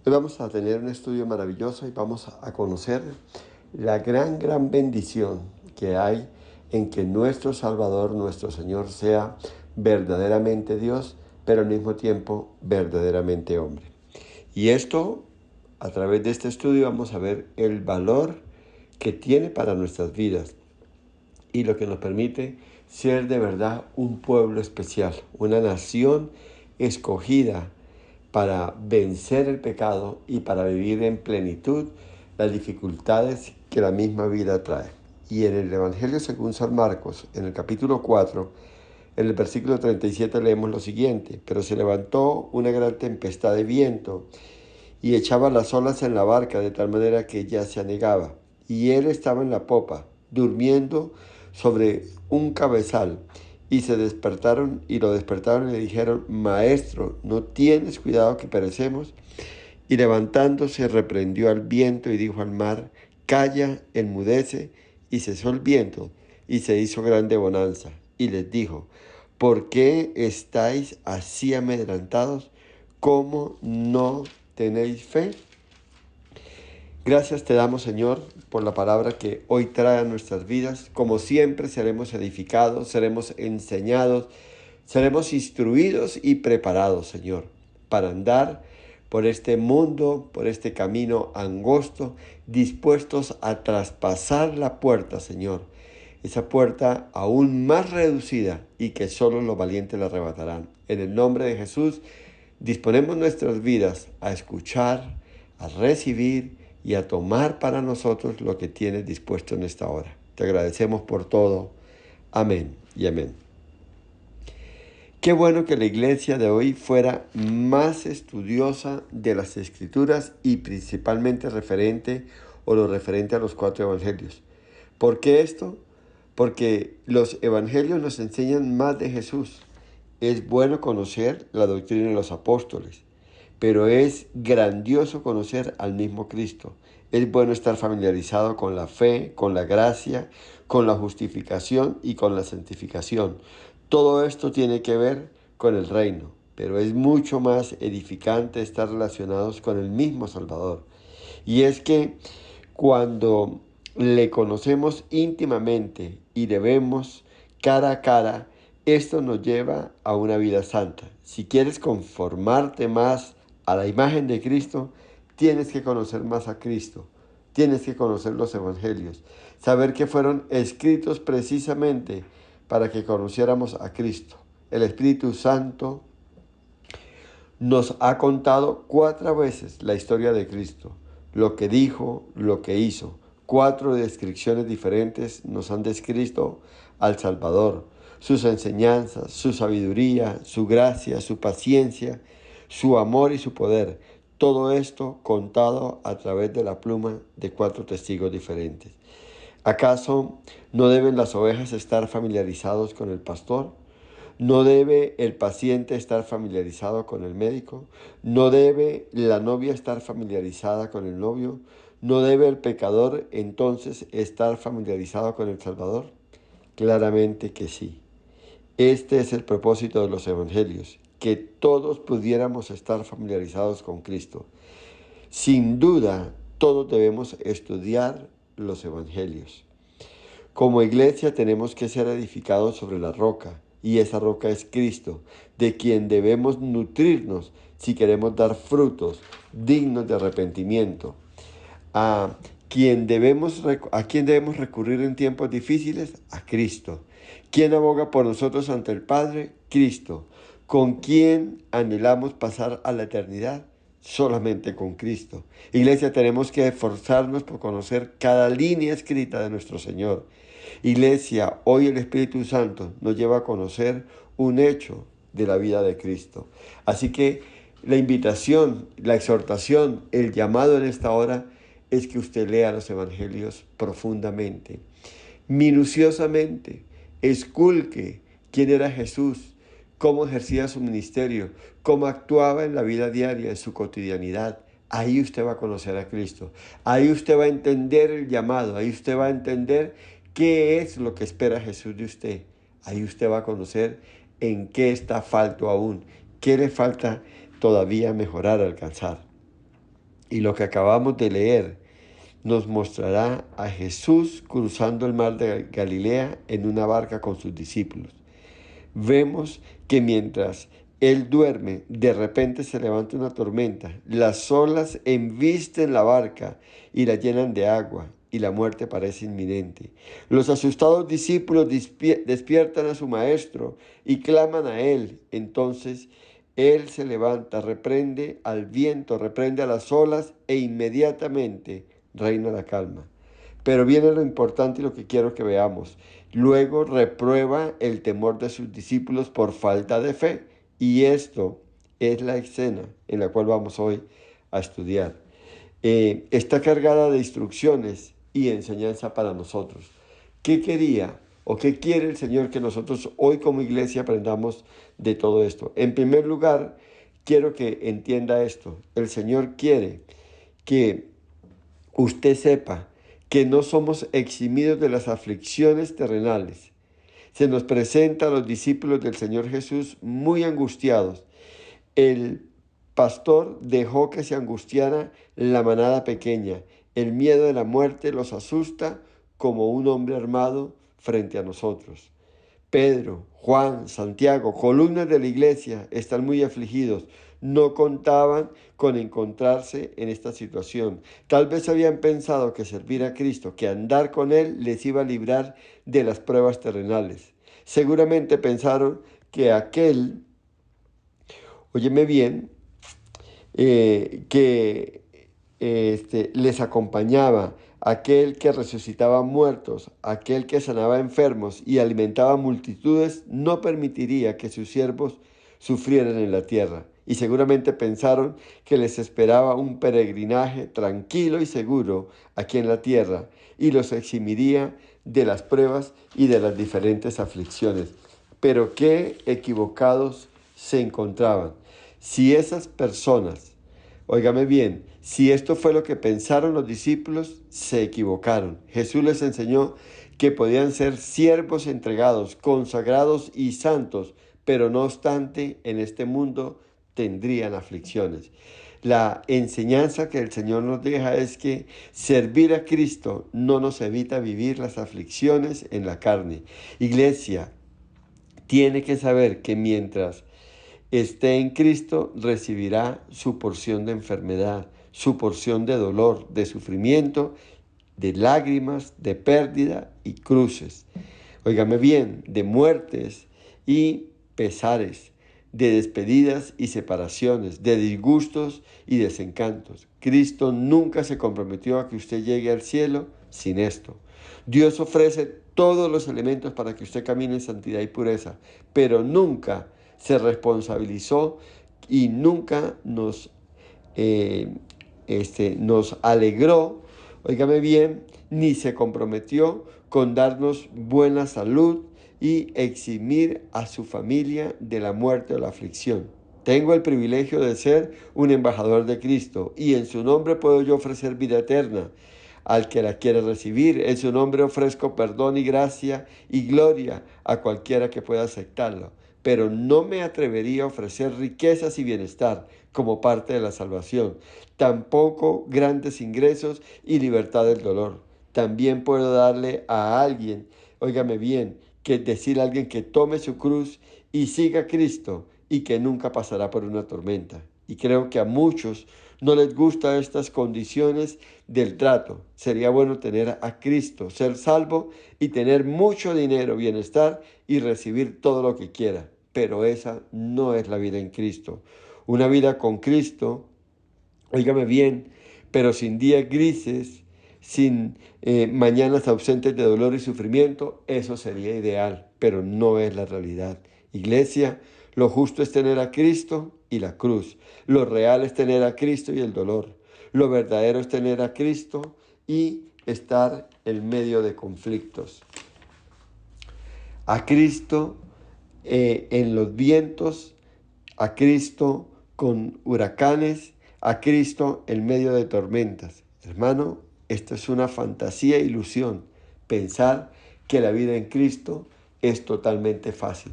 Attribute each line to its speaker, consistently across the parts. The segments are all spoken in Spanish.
Speaker 1: Hoy vamos a tener un estudio maravilloso y vamos a conocer la gran bendición que hay en que nuestro Salvador, nuestro Señor, sea verdaderamente Dios, pero al mismo tiempo verdaderamente hombre. Y esto, a través de este estudio, vamos a ver el valor que tiene para nuestras vidas y lo que nos permite ser de verdad un pueblo especial, una nación escogida para vencer el pecado y para vivir en plenitud las dificultades que la misma vida trae. Y en el Evangelio según San Marcos, en el capítulo 4, en el versículo 37 leemos lo siguiente: pero se levantó una gran tempestad de viento y echaba las olas en la barca de tal manera que ya se anegaba. Y él estaba en la popa, durmiendo sobre un cabezal. Y se despertaron y lo despertaron y le dijeron: Maestro, ¿no tienes cuidado que perecemos? Y levantándose reprendió al viento y dijo al mar: Calla, enmudece. Y cesó el viento y se hizo grande bonanza. Y les dijo: ¿por qué estáis así amedrentados? ¿Cómo no tenéis fe? Gracias te damos, Señor, por la palabra que hoy trae a nuestras vidas. Como siempre seremos edificados, seremos enseñados, seremos instruidos y preparados, Señor, para andar por este mundo, por este camino angosto, dispuestos a traspasar la puerta, Señor. Esa puerta aún más reducida y que solo los valientes la arrebatarán. En el nombre de Jesús, disponemos nuestras vidas a escuchar, a recibir y a tomar para nosotros lo que tienes dispuesto en esta hora. Te agradecemos por todo. Amén y amén. Qué bueno que la iglesia de hoy fuera más estudiosa de las Escrituras y principalmente lo referente a los 4 evangelios. ¿Por qué esto? Porque los evangelios nos enseñan más de Jesús. Es bueno conocer la doctrina de los apóstoles, pero es grandioso conocer al mismo Cristo. Es bueno estar familiarizado con la fe, con la gracia, con la justificación y con la santificación. Todo esto tiene que ver con el reino, pero es mucho más edificante estar relacionados con el mismo Salvador. Y es que cuando le conocemos íntimamente y le vemos cara a cara, esto nos lleva a una vida santa. Si quieres conformarte más a la imagen de Cristo, tienes que conocer más a Cristo. Tienes que conocer los evangelios. Saber que fueron escritos precisamente para que conociéramos a Cristo. El Espíritu Santo nos ha contado 4 veces la historia de Cristo, lo que dijo, lo que hizo. 4 descripciones diferentes nos han descrito al Salvador, sus enseñanzas, su sabiduría, su gracia, su paciencia, su amor y su poder. Todo esto contado a través de la pluma de 4 testigos diferentes. ¿Acaso no deben las ovejas estar familiarizados con el pastor? ¿No debe el paciente estar familiarizado con el médico? ¿No debe la novia estar familiarizada con el novio? ¿No debe el pecador entonces estar familiarizado con el Salvador? Claramente que sí. Este es el propósito de los evangelios, que todos pudiéramos estar familiarizados con Cristo. Sin duda, todos debemos estudiar los evangelios. Como iglesia tenemos que ser edificados sobre la roca, y esa roca es Cristo, de quien debemos nutrirnos si queremos dar frutos dignos de arrepentimiento. ¿A a quién debemos recurrir en tiempos difíciles? A Cristo. ¿Quién aboga por nosotros ante el Padre? Cristo. ¿Con quién anhelamos pasar a la eternidad? Solamente con Cristo. Iglesia, tenemos que esforzarnos por conocer cada línea escrita de nuestro Señor. Iglesia, hoy el Espíritu Santo nos lleva a conocer un hecho de la vida de Cristo. Así que la invitación, la exhortación, el llamado en esta hora es que usted lea los evangelios profundamente, minuciosamente, esculque quién era Jesús, cómo ejercía su ministerio, cómo actuaba en la vida diaria, en su cotidianidad. Ahí usted va a conocer a Cristo. Ahí usted va a entender el llamado. Ahí usted va a entender qué es lo que espera Jesús de usted. Ahí usted va a conocer en qué está falto aún, qué le falta todavía mejorar, alcanzar. Y lo que acabamos de leer nos mostrará a Jesús cruzando el mar de Galilea en una barca con sus discípulos. Vemos que mientras él duerme, de repente se levanta una tormenta. Las olas embisten la barca y la llenan de agua, y la muerte parece inminente. Los asustados discípulos despiertan a su maestro y claman a él. Entonces él se levanta, reprende al viento, reprende a las olas e inmediatamente reina la calma. Pero viene lo importante y lo que quiero que veamos. Luego reprueba el temor de sus discípulos por falta de fe. Y esto es la escena en la cual vamos hoy a estudiar. Está cargada de instrucciones y enseñanza para nosotros. ¿Qué quería o qué quiere el Señor que nosotros hoy como iglesia aprendamos de todo esto? En primer lugar, quiero que entienda esto. El Señor quiere que usted sepa que no somos eximidos de las aflicciones terrenales. Se nos presenta a los discípulos del Señor Jesús muy angustiados. El pastor dejó que se angustiara la manada pequeña. El miedo de la muerte los asusta como un hombre armado frente a nosotros. Pedro, Juan, Santiago, columnas de la iglesia, están muy afligidos. No contaban con encontrarse en esta situación. Tal vez habían pensado que servir a Cristo, que andar con Él les iba a librar de las pruebas terrenales. Seguramente pensaron que óyeme bien, que les acompañaba, aquel que resucitaba muertos, aquel que sanaba enfermos y alimentaba multitudes, no permitiría que sus siervos sufrieran en la tierra. Y seguramente pensaron que les esperaba un peregrinaje tranquilo y seguro aquí en la tierra y los eximiría de las pruebas y de las diferentes aflicciones. Pero qué equivocados se encontraban. Si esas personas, óigame bien, si esto fue lo que pensaron los discípulos, se equivocaron. Jesús les enseñó que podían ser siervos entregados, consagrados y santos, pero no obstante, en este mundo tendrían aflicciones. La enseñanza que el Señor nos deja es que servir a Cristo no nos evita vivir las aflicciones en la carne. Iglesia, tiene que saber que mientras esté en Cristo, recibirá su porción de enfermedad, su porción de dolor, de sufrimiento, de lágrimas, de pérdida y cruces. Óigame bien, de muertes y pesares, de despedidas y separaciones, de disgustos y desencantos. Cristo nunca se comprometió a que usted llegue al cielo sin esto. Dios ofrece todos los elementos para que usted camine en santidad y pureza, pero nunca se responsabilizó y nunca nos alegró, óigame bien, ni se comprometió con darnos buena salud y eximir a su familia de la muerte o la aflicción. Tengo el privilegio de ser un embajador de Cristo y en su nombre puedo yo ofrecer vida eterna al que la quiera recibir. En su nombre ofrezco perdón y gracia y gloria a cualquiera que pueda aceptarlo. Pero no me atrevería a ofrecer riquezas y bienestar como parte de la salvación. Tampoco grandes ingresos y libertad del dolor. También puedo darle a alguien, óigame bien, que decir a alguien que tome su cruz y siga a Cristo y que nunca pasará por una tormenta. Y creo que a muchos no les gustan estas condiciones del trato. Sería bueno tener a Cristo, ser salvo y tener mucho dinero, bienestar y recibir todo lo que quiera. Pero esa no es la vida en Cristo. Una vida con Cristo, óigame bien, pero sin días grises, sin mañanas ausentes de dolor y sufrimiento, eso sería ideal, pero no es la realidad. Iglesia, lo justo es tener a Cristo y la cruz. Lo real es tener a Cristo y el dolor. Lo verdadero es tener a Cristo y estar en medio de conflictos. A Cristo en los vientos, a Cristo con huracanes, a Cristo en medio de tormentas. Hermano, esto es una fantasía e ilusión, pensar que la vida en Cristo es totalmente fácil.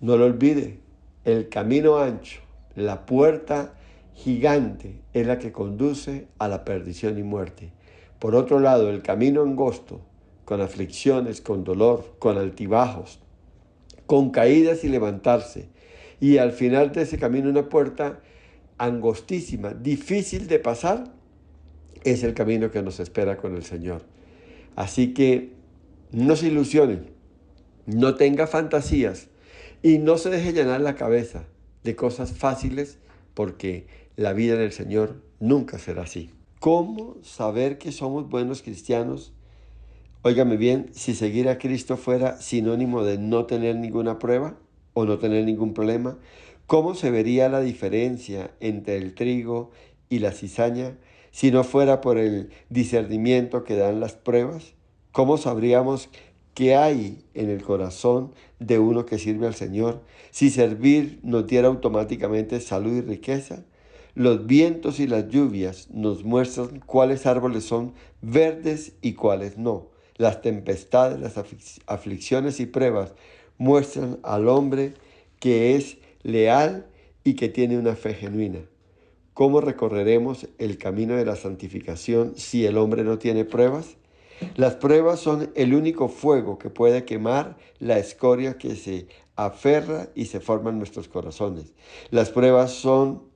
Speaker 1: No lo olvide, el camino ancho, la puerta gigante es la que conduce a la perdición y muerte. Por otro lado, el camino angosto, con aflicciones, con dolor, con altibajos, con caídas y levantarse, y al final de ese camino una puerta angostísima, difícil de pasar, es el camino que nos espera con el Señor. Así que no se ilusionen, no tenga fantasías y no se deje llenar la cabeza de cosas fáciles, porque la vida en el Señor nunca será así. ¿Cómo saber que somos buenos cristianos? Óigame bien, si seguir a Cristo fuera sinónimo de no tener ninguna prueba o no tener ningún problema, ¿cómo se vería la diferencia entre el trigo y la cizaña si no fuera por el discernimiento que dan las pruebas? ¿Cómo sabríamos qué hay en el corazón de uno que sirve al Señor si servir nos diera automáticamente salud y riqueza? Los vientos y las lluvias nos muestran cuáles árboles son verdes y cuáles no. Las tempestades, las aflicciones y pruebas muestran al hombre que es leal y que tiene una fe genuina. ¿Cómo recorreremos el camino de la santificación si el hombre no tiene pruebas? Las pruebas son el único fuego que puede quemar la escoria que se aferra y se forma en nuestros corazones. Las pruebas son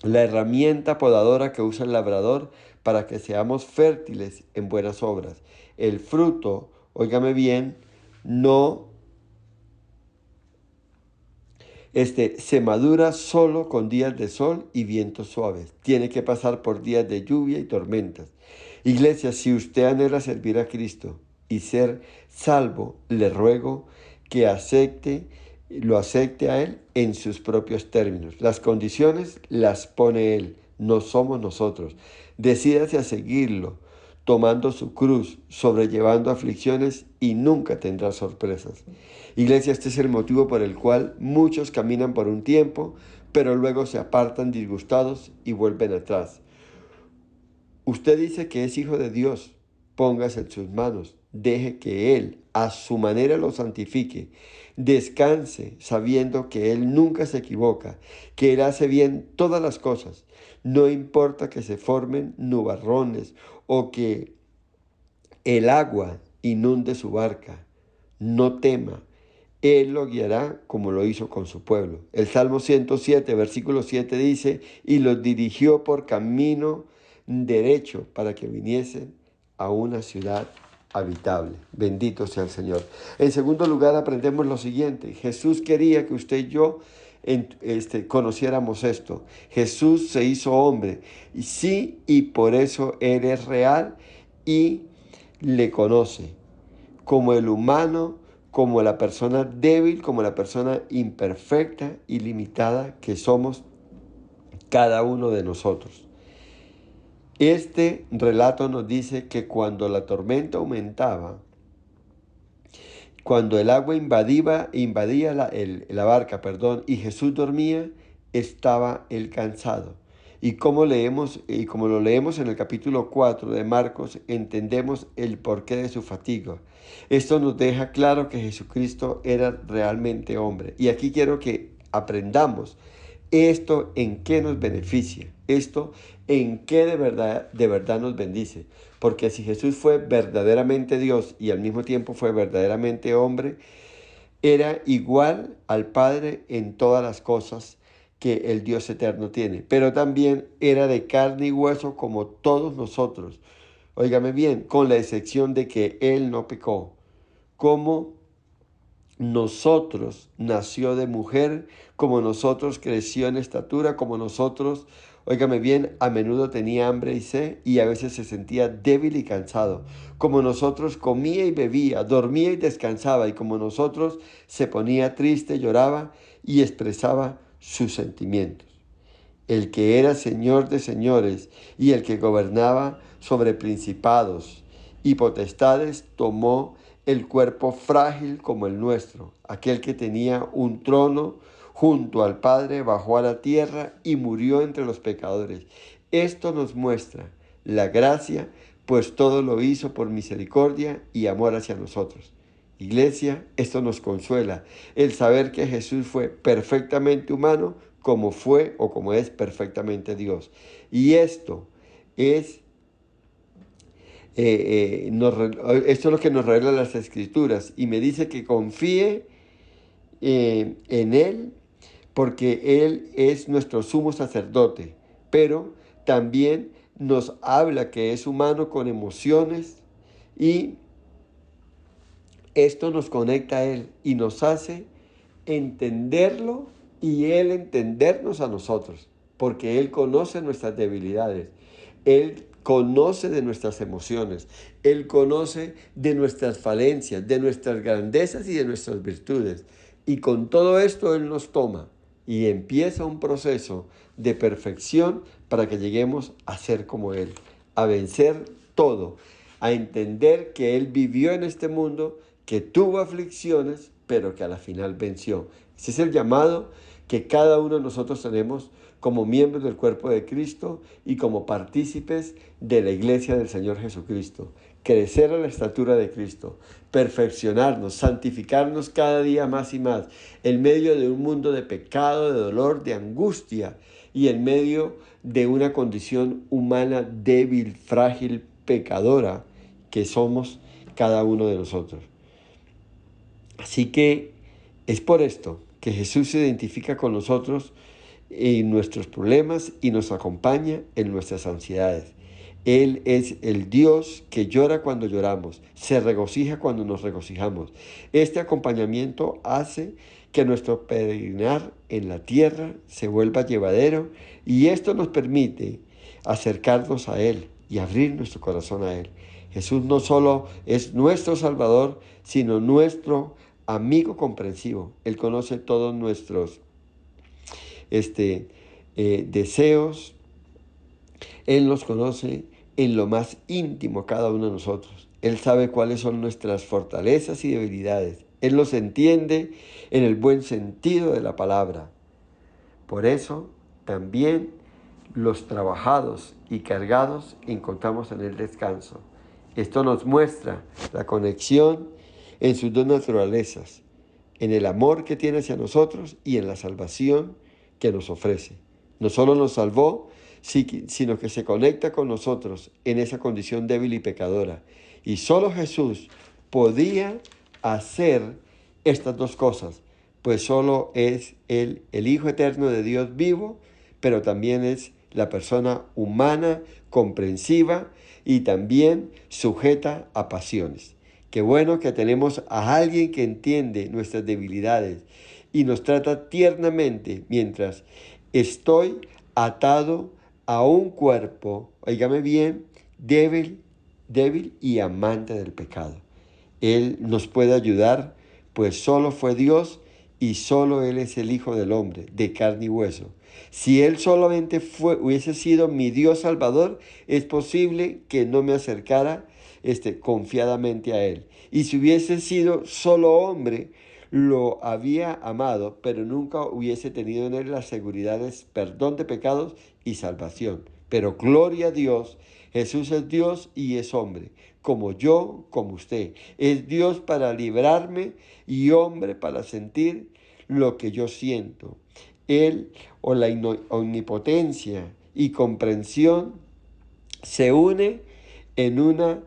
Speaker 1: la herramienta podadora que usa el labrador para que seamos fértiles en buenas obras. El fruto, óigame bien, no se madura solo con días de sol y vientos suaves. Tiene que pasar por días de lluvia y tormentas. Iglesia, si usted anhela servir a Cristo y ser salvo, le ruego que lo acepte a Él en sus propios términos. Las condiciones las pone Él, no somos nosotros. Decídase a seguirlo, tomando su cruz, sobrellevando aflicciones, y nunca tendrá sorpresas. Iglesia, este es el motivo por el cual muchos caminan por un tiempo, pero luego se apartan disgustados y vuelven atrás. Usted dice que es hijo de Dios, póngase en sus manos, deje que Él a su manera lo santifique, descanse sabiendo que Él nunca se equivoca, que Él hace bien todas las cosas. No importa que se formen nubarrones o que el agua inunde su barca, no tema. Él lo guiará como lo hizo con su pueblo. El Salmo 107, versículo 7 dice, y los dirigió por camino derecho para que viniesen a una ciudad habitable. Bendito sea el Señor. En segundo lugar, aprendemos lo siguiente. Jesús quería que usted y yo conociéramos esto. Jesús se hizo hombre. Y sí, y por eso Él es real y le conoce como el humano, como la persona débil, como la persona imperfecta y limitada que somos cada uno de nosotros. Este relato nos dice que cuando la tormenta aumentaba, cuando el agua invadía la barca, y Jesús dormía, estaba él cansado. Y como lo leemos en el capítulo 4 de Marcos, entendemos el porqué de su fatiga. Esto nos deja claro que Jesucristo era realmente hombre. Y aquí quiero que aprendamos esto en qué nos beneficia, esto en qué de verdad nos bendice. Porque si Jesús fue verdaderamente Dios y al mismo tiempo fue verdaderamente hombre, era igual al Padre en todas las cosas que el Dios eterno tiene, pero también era de carne y hueso como todos nosotros. Óigame bien, con la excepción de que Él no pecó. Como nosotros nació de mujer, como nosotros creció en estatura, como nosotros, óigame bien, a menudo tenía hambre y sed y a veces se sentía débil y cansado, como nosotros comía y bebía, dormía y descansaba, y como nosotros se ponía triste, lloraba y expresaba sus sentimientos. El que era Señor de señores y el que gobernaba sobre principados y potestades tomó el cuerpo frágil como el nuestro. Aquel que tenía un trono junto al Padre bajó a la tierra y murió entre los pecadores. Esto nos muestra la gracia, pues todo lo hizo por misericordia y amor hacia nosotros. Iglesia, esto nos consuela, el saber que Jesús fue perfectamente humano como fue o como es perfectamente Dios. Y esto es, esto es lo que nos revela las Escrituras. Y me dice que confíe en Él, porque Él es nuestro sumo sacerdote, pero también nos habla que es humano con emociones y esto nos conecta a Él y nos hace entenderlo y Él entendernos a nosotros, porque Él conoce nuestras debilidades, Él conoce de nuestras emociones, Él conoce de nuestras falencias, de nuestras grandezas y de nuestras virtudes. Y con todo esto Él nos toma y empieza un proceso de perfección para que lleguemos a ser como Él, a vencer todo, a entender que Él vivió en este mundo, que tuvo aflicciones, pero que a la final venció. Ese es el llamado que cada uno de nosotros tenemos como miembros del cuerpo de Cristo y como partícipes de la iglesia del Señor Jesucristo. Crecer a la estatura de Cristo, perfeccionarnos, santificarnos cada día más y más, en medio de un mundo de pecado, de dolor, de angustia y en medio de una condición humana débil, frágil, pecadora que somos cada uno de nosotros. Así que es por esto que Jesús se identifica con nosotros en nuestros problemas y nos acompaña en nuestras ansiedades. Él es el Dios que llora cuando lloramos, se regocija cuando nos regocijamos. Este acompañamiento hace que nuestro peregrinar en la tierra se vuelva llevadero y esto nos permite acercarnos a Él y abrir nuestro corazón a Él. Jesús no solo es nuestro Salvador, sino nuestro amigo comprensivo. Él conoce todos nuestros deseos. Él nos conoce en lo más íntimo cada uno de nosotros. Él sabe cuáles son nuestras fortalezas y debilidades. Él nos entiende en el buen sentido de la palabra. Por eso también los trabajados y cargados encontramos en el descanso. Esto nos muestra la conexión en sus dos naturalezas, en el amor que tiene hacia nosotros y en la salvación que nos ofrece. No solo nos salvó, sino que se conecta con nosotros en esa condición débil y pecadora. Y solo Jesús podía hacer estas dos cosas, pues solo es Él, el Hijo eterno de Dios vivo, pero también es la persona humana, comprensiva y también sujeta a pasiones. Qué bueno que tenemos a alguien que entiende nuestras debilidades y nos trata tiernamente mientras estoy atado a un cuerpo, óigame bien, débil y amante del pecado. Él nos puede ayudar, pues solo fue Dios y solo Él es el Hijo del Hombre, de carne y hueso. Si Él solamente hubiese sido mi Dios Salvador, es posible que no me acercara confiadamente a Él. Y si hubiese sido solo hombre, lo había amado, pero nunca hubiese tenido en Él las seguridades, perdón de pecados y salvación. Pero gloria a Dios, Jesús es Dios y es hombre, como yo, como usted. Es Dios para librarme y hombre para sentir lo que yo siento. Él, o la omnipotencia y comprensión, se une en una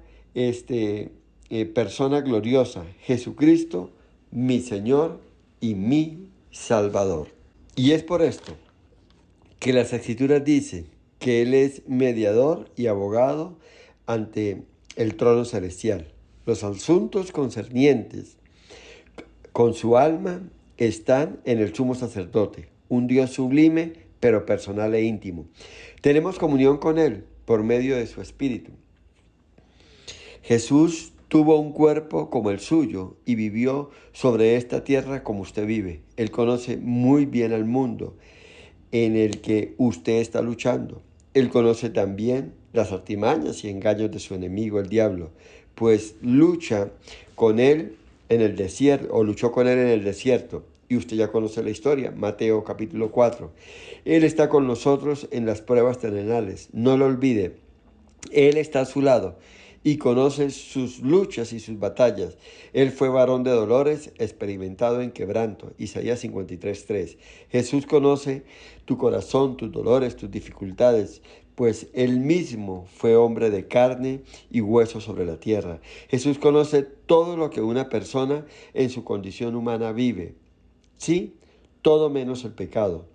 Speaker 1: persona gloriosa, Jesucristo, mi Señor y mi Salvador. Y es por esto que las Escrituras dicen que Él es mediador y abogado ante el trono celestial. Los asuntos concernientes con su alma están en el sumo sacerdote, un Dios sublime, pero personal e íntimo. Tenemos comunión con Él por medio de su Espíritu. Jesús tuvo un cuerpo como el suyo y vivió sobre esta tierra como usted vive. Él conoce muy bien al mundo en el que usted está luchando. Él conoce también las artimañas y engaños de su enemigo, el diablo, pues lucha con él en el desierto, o luchó con él en el desierto. Y usted ya conoce la historia, Mateo capítulo 4. Él está con nosotros en las pruebas terrenales, no lo olvide. Él está a su lado y conoce sus luchas y sus batallas. Él fue varón de dolores, experimentado en quebranto. Isaías 53:3. Jesús conoce tu corazón, tus dolores, tus dificultades, pues Él mismo fue hombre de carne y hueso sobre la tierra. Jesús conoce todo lo que una persona en su condición humana vive. Sí, todo menos el pecado.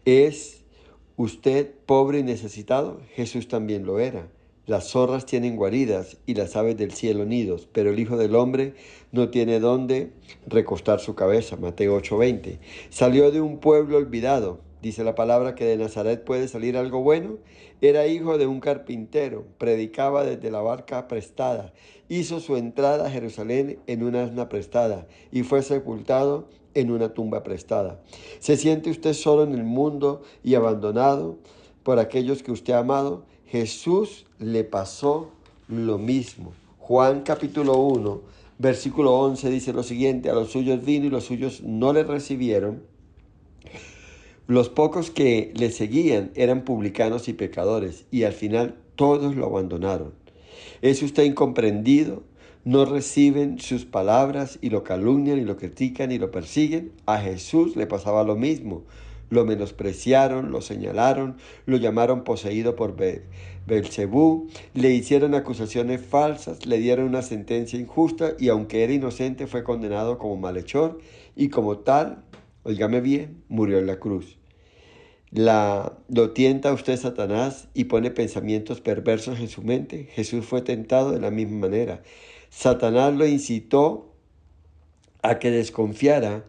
Speaker 1: ¿Es usted pobre y necesitado? Jesús también lo era. Las zorras tienen guaridas y las aves del cielo nidos, pero el Hijo del Hombre no tiene dónde recostar su cabeza. Mateo 8:20. Salió de un pueblo olvidado. Dice la palabra que de Nazaret puede salir algo bueno. Era hijo de un carpintero, predicaba desde la barca prestada, hizo su entrada a Jerusalén en una asna prestada y fue sepultado en una tumba prestada. ¿Se siente usted solo en el mundo y abandonado por aquellos que usted ha amado? Jesús le pasó lo mismo. Juan capítulo 1, versículo 11 dice lo siguiente: a los suyos vino y los suyos no le recibieron. Los pocos que le seguían eran publicanos y pecadores, y al final todos lo abandonaron. ¿Es usted incomprendido? ¿No reciben sus palabras y lo calumnian y lo critican y lo persiguen? A Jesús le pasaba lo mismo. Lo menospreciaron, lo señalaron, lo llamaron poseído por Belcebú, le hicieron acusaciones falsas, le dieron una sentencia injusta y aunque era inocente fue condenado como malhechor y como tal, óigame bien, murió en la cruz. Lo tienta a usted Satanás y pone pensamientos perversos en su mente. Jesús fue tentado de la misma manera. Satanás lo incitó a que desconfiara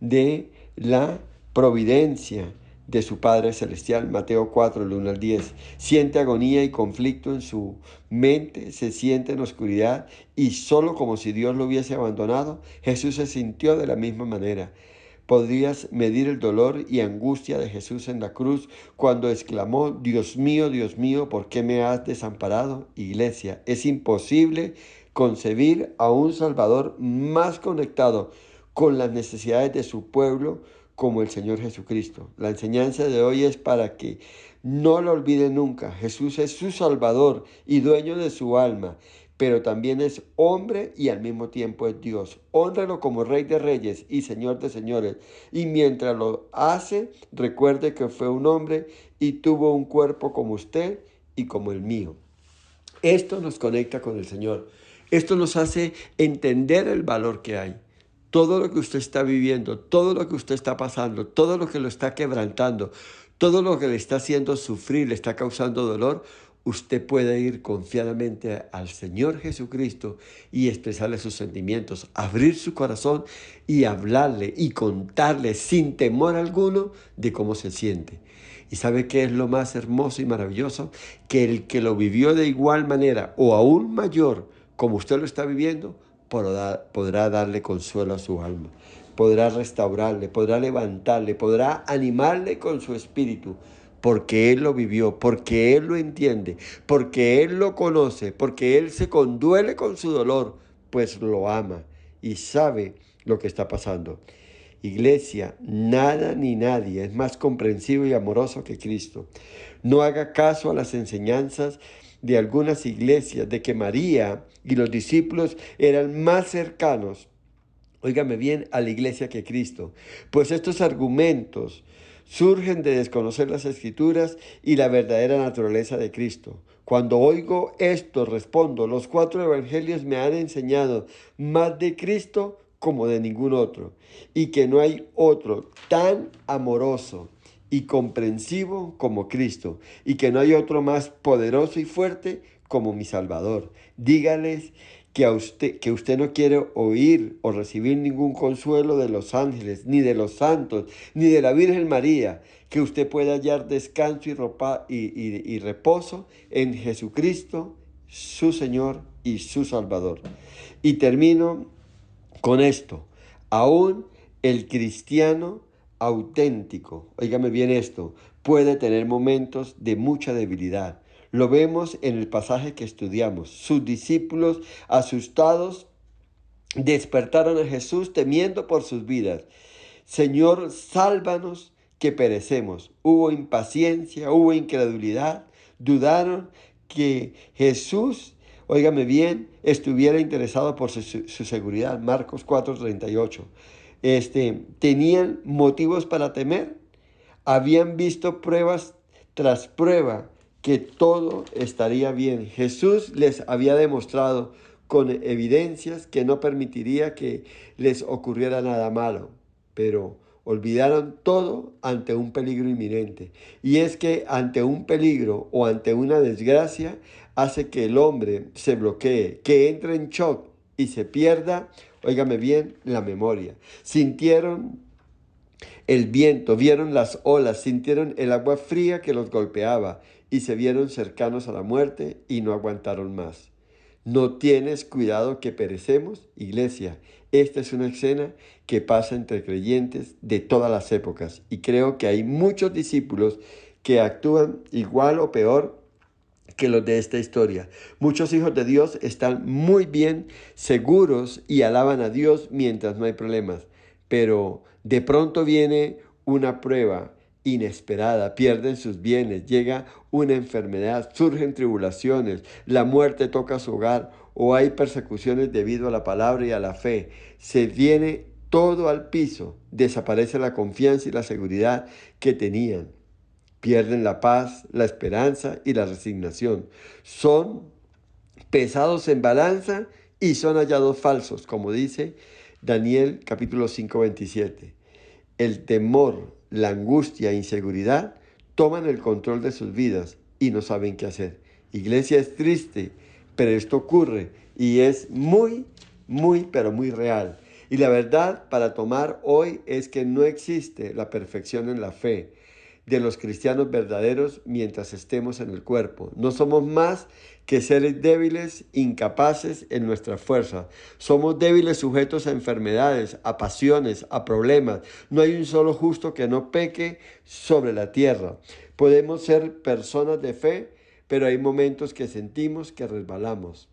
Speaker 1: de la providencia de su Padre Celestial. Mateo 4, el 1 al 10. Siente agonía y conflicto en su mente, se siente en oscuridad y solo como si Dios lo hubiese abandonado. Jesús se sintió de la misma manera. Podrías medir el dolor y angustia de Jesús en la cruz cuando exclamó: Dios mío, ¿por qué me has desamparado? Iglesia, es imposible concebir a un Salvador más conectado con las necesidades de su pueblo como el Señor Jesucristo. La enseñanza de hoy es para que no lo olviden nunca. Jesús es su Salvador y dueño de su alma, pero también es hombre y al mismo tiempo es Dios. Hónralo como Rey de Reyes y Señor de Señores. Y mientras lo hace, recuerde que fue un hombre y tuvo un cuerpo como usted y como el mío. Esto nos conecta con el Señor. Esto nos hace entender el valor que hay. Todo lo que usted está viviendo, todo lo que usted está pasando, todo lo que lo está quebrantando, todo lo que le está haciendo sufrir, le está causando dolor, usted puede ir confiadamente al Señor Jesucristo y expresarle sus sentimientos, abrir su corazón y hablarle y contarle sin temor alguno de cómo se siente. ¿Y sabe qué es lo más hermoso y maravilloso? Que el que lo vivió de igual manera o aún mayor como usted lo está viviendo, podrá darle consuelo a su alma, podrá restaurarle, podrá levantarle, podrá animarle con su espíritu, porque Él lo vivió, porque Él lo entiende, porque Él lo conoce, porque Él se conduele con su dolor, pues lo ama y sabe lo que está pasando. Iglesia, nada ni nadie es más comprensivo y amoroso que Cristo. No haga caso a las enseñanzas de algunas iglesias de que María y los discípulos eran más cercanos, óigame bien, a la iglesia que Cristo, pues estos argumentos surgen de desconocer las Escrituras y la verdadera naturaleza de Cristo. Cuando oigo esto, respondo: los 4 evangelios me han enseñado más de Cristo como de ningún otro, y que no hay otro tan amoroso y comprensivo como Cristo, y que no hay otro más poderoso y fuerte como mi Salvador. Dígales que usted no quiere oír o recibir ningún consuelo de los ángeles, ni de los santos, ni de la Virgen María, que usted pueda hallar descanso y reposo en Jesucristo, su Señor y su Salvador. Y termino con esto: aún el cristiano auténtico, óigame bien esto, puede tener momentos de mucha debilidad. Lo vemos en el pasaje que estudiamos. Sus discípulos, asustados, despertaron a Jesús temiendo por sus vidas. Señor, sálvanos que perecemos. Hubo impaciencia, hubo incredulidad, dudaron que Jesús, óigame bien, estuviera interesado por su seguridad. Marcos 4:38. Tenían motivos para temer. Habían visto pruebas tras prueba que todo estaría bien. Jesús les había demostrado con evidencias que no permitiría que les ocurriera nada malo, pero olvidaron todo ante un peligro inminente. Y es que ante un peligro o ante una desgracia hace que el hombre se bloquee, que entre en shock y se pierda, óigame bien, la memoria. Sintieron el viento, vieron las olas, sintieron el agua fría que los golpeaba y se vieron cercanos a la muerte y no aguantaron más. ¿No tienes cuidado que perecemos? Iglesia, esta es una escena que pasa entre creyentes de todas las épocas y creo que hay muchos discípulos que actúan igual o peor que los de esta historia. Muchos hijos de Dios están muy bien seguros y alaban a Dios mientras no hay problemas, pero de pronto viene una prueba inesperada, pierden sus bienes, llega una enfermedad, surgen tribulaciones, la muerte toca su hogar o hay persecuciones debido a la palabra y a la fe. Se viene todo al piso, desaparece la confianza y la seguridad que tenían. Pierden la paz, la esperanza y la resignación. Son pesados en balanza y son hallados falsos, como dice Daniel capítulo 5:27. El temor, la angustia e inseguridad toman el control de sus vidas y no saben qué hacer. Iglesia, es triste, pero esto ocurre y es pero muy real. Y la verdad para tomar hoy es que no existe la perfección en la fe de los cristianos verdaderos mientras estemos en el cuerpo. No somos más que seres débiles, incapaces en nuestra fuerza. Somos débiles sujetos a enfermedades, a pasiones, a problemas. No hay un solo justo que no peque sobre la tierra. Podemos ser personas de fe, pero hay momentos que sentimos que resbalamos.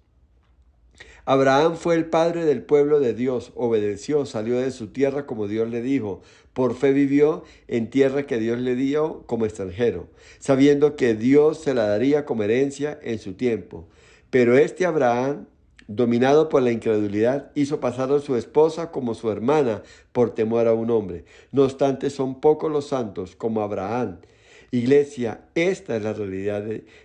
Speaker 1: Abraham fue el padre del pueblo de Dios, obedeció, salió de su tierra como Dios le dijo. Por fe vivió en tierra que Dios le dio como extranjero, sabiendo que Dios se la daría como herencia en su tiempo. Pero este Abraham, dominado por la incredulidad, hizo pasar a su esposa como su hermana por temor a un hombre. No obstante, son pocos los santos como Abraham. Iglesia, esta es la realidad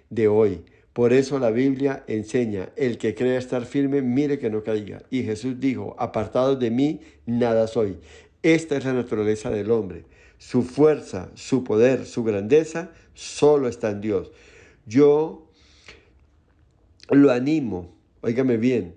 Speaker 1: de hoy. Por eso la Biblia enseña, el que crea estar firme, mire que no caiga. Y Jesús dijo, apartados de mí, nada soy. Esta es la naturaleza del hombre. Su fuerza, su poder, su grandeza, solo está en Dios. Yo lo animo, óigame bien,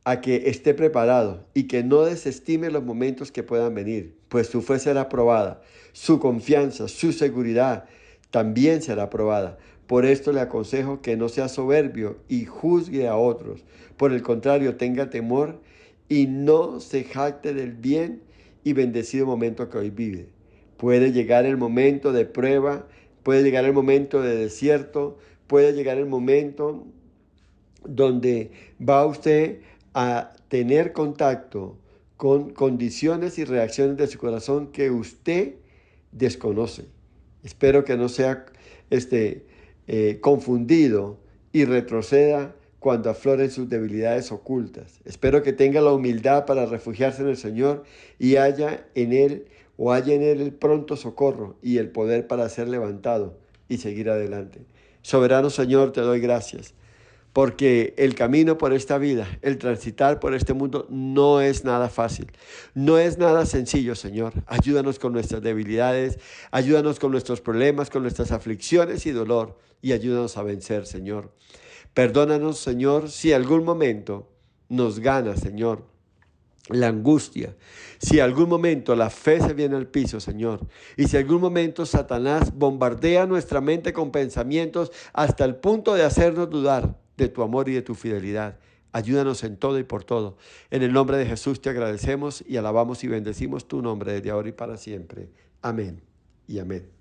Speaker 1: a que esté preparado y que no desestime los momentos que puedan venir, pues su fe será probada, su confianza, su seguridad también será probada. Por esto le aconsejo que no sea soberbio y juzgue a otros. Por el contrario, tenga temor y no se jacte del bien y bendecido momento que hoy vive. Puede llegar el momento de prueba, puede llegar el momento de desierto, puede llegar el momento donde va usted a tener contacto con condiciones y reacciones de su corazón que usted desconoce. Espero que no sea confundido y retroceda cuando afloren sus debilidades ocultas. Espero que tenga la humildad para refugiarse en el Señor y haya en Él el pronto socorro y el poder para ser levantado y seguir adelante. Soberano Señor, te doy gracias. Porque el camino por esta vida, el transitar por este mundo no es nada fácil, no es nada sencillo, Señor. Ayúdanos con nuestras debilidades, ayúdanos con nuestros problemas, con nuestras aflicciones y dolor y ayúdanos a vencer, Señor. Perdónanos, Señor, si algún momento nos gana, Señor, la angustia, si algún momento la fe se viene al piso, Señor, y si algún momento Satanás bombardea nuestra mente con pensamientos hasta el punto de hacernos dudar de tu amor y de tu fidelidad. Ayúdanos en todo y por todo. En el nombre de Jesús te agradecemos y alabamos y bendecimos tu nombre desde ahora y para siempre. Amén y amén.